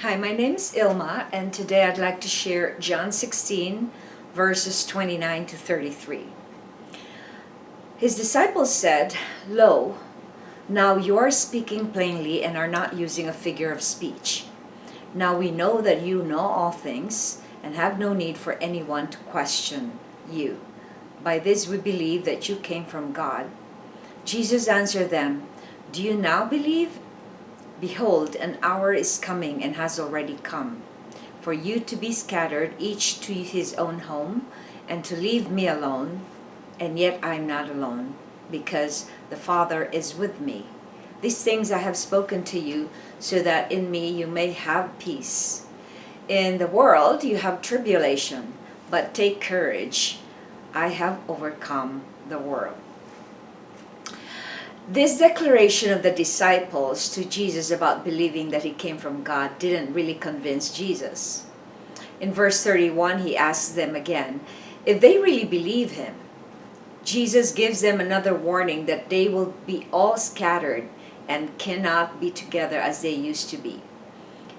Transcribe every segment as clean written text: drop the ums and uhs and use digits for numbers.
Hi, my name is Ilma, and today I'd like to share John 16, verses 29 to 33. His disciples said, "Lo, now you are speaking plainly and are not using a figure of speech. Now we know that you know all things and have no need for anyone to question you. By this we believe that you came from God." Jesus answered them, "Do you now believe? Behold, an hour is coming and has already come, for you to be scattered, each to his own home, and to leave me alone. And yet I am not alone, because the Father is with me. These things I have spoken to you, so that in me you may have peace. In the world you have tribulation, but take courage. I have overcome the world." This declaration of the disciples to Jesus about believing that he came from God didn't really convince Jesus. In verse 31, he asks them again if they really believe him. Jesus gives them another warning that they will be all scattered and cannot be together as they used to be.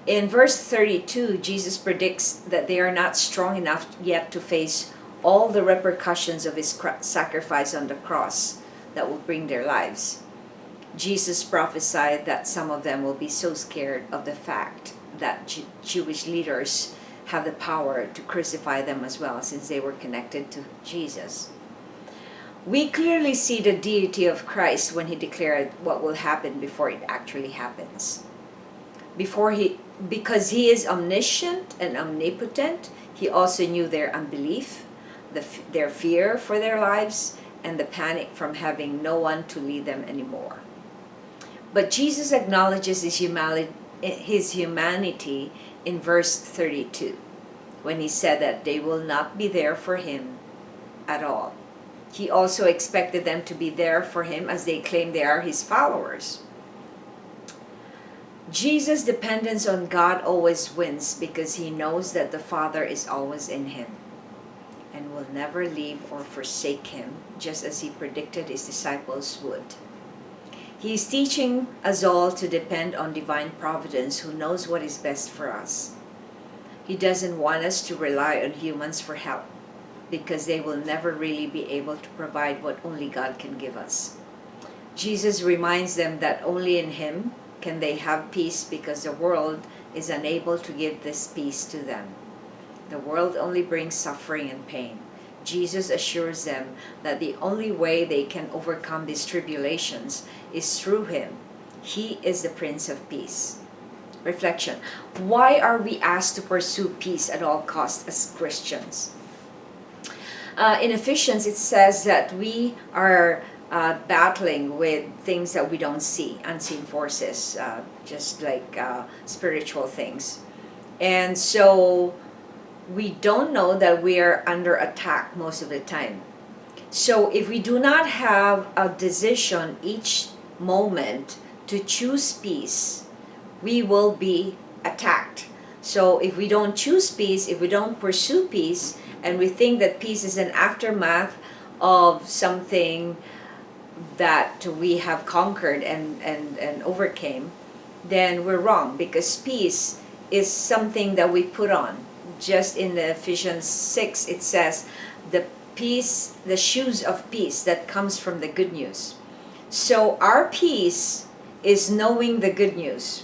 In verse 32, Jesus predicts that they are not strong enough yet to face all the repercussions of his sacrifice on the cross that will bring their lives. Jesus prophesied that some of them will be so scared of the fact that Jewish leaders have the power to crucify them as well, since they were connected to Jesus. We clearly see the deity of Christ when he declared what will happen before it actually happens. Because he is omniscient and omnipotent, he also knew their unbelief, their fear for their lives, and the panic from having no one to lead them anymore. But Jesus acknowledges his humanity in verse 32, when he said that they will not be there for him at all. He also expected them to be there for him as they claim they are his followers. Jesus' dependence on God always wins because he knows that the Father is always in him and will never leave or forsake him, just as he predicted his disciples would. He is teaching us all to depend on divine providence, who knows what is best for us. He doesn't want us to rely on humans for help, because they will never really be able to provide what only God can give us. Jesus reminds them that only in him can they have peace, because the world is unable to give this peace to them. The world only brings suffering and pain. Jesus assures them that the only way they can overcome these tribulations is through him. He is the Prince of Peace. Reflection. Why are we asked to pursue peace at all costs as Christians? In Ephesians, it says that we are battling with things that we don't see, unseen forces, just like spiritual things. And so we don't know that we are under attack most of the time. So if we do not have a decision each moment to choose peace, we will be attacked. So if we don't choose peace, if we don't pursue peace, and we think that peace is an aftermath of something that we have conquered and overcame, then we're wrong, because peace is something that we put on. Just in the Ephesians 6, it says the peace, the shoes of peace that comes from the good news. So our peace is knowing the good news.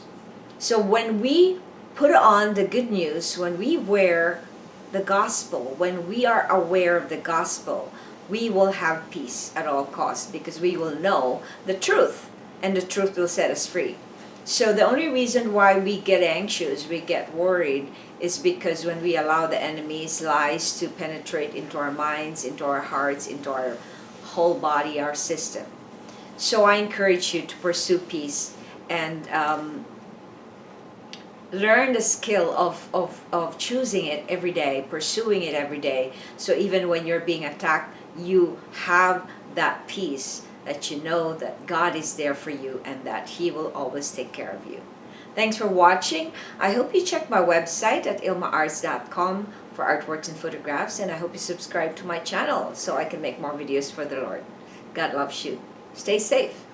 So when we put on the good news, when we wear the gospel, when we are aware of the gospel, we will have peace at all costs, because we will know the truth, and the truth will set us free. So the only reason why we get anxious, we get worried, is because when we allow the enemy's lies to penetrate into our minds, into our hearts, into our whole body, our system. So I encourage you to pursue peace and learn the skill of choosing it every day, pursuing it every day. So even when you're being attacked, you have that peace, that you know that God is there for you and that he will always take care of you. Thanks for watching. I hope you check my website at ilma'S.com for artworks and photographs, and I hope you subscribe to my channel so I can make more videos for the Lord. God loves you. Stay safe.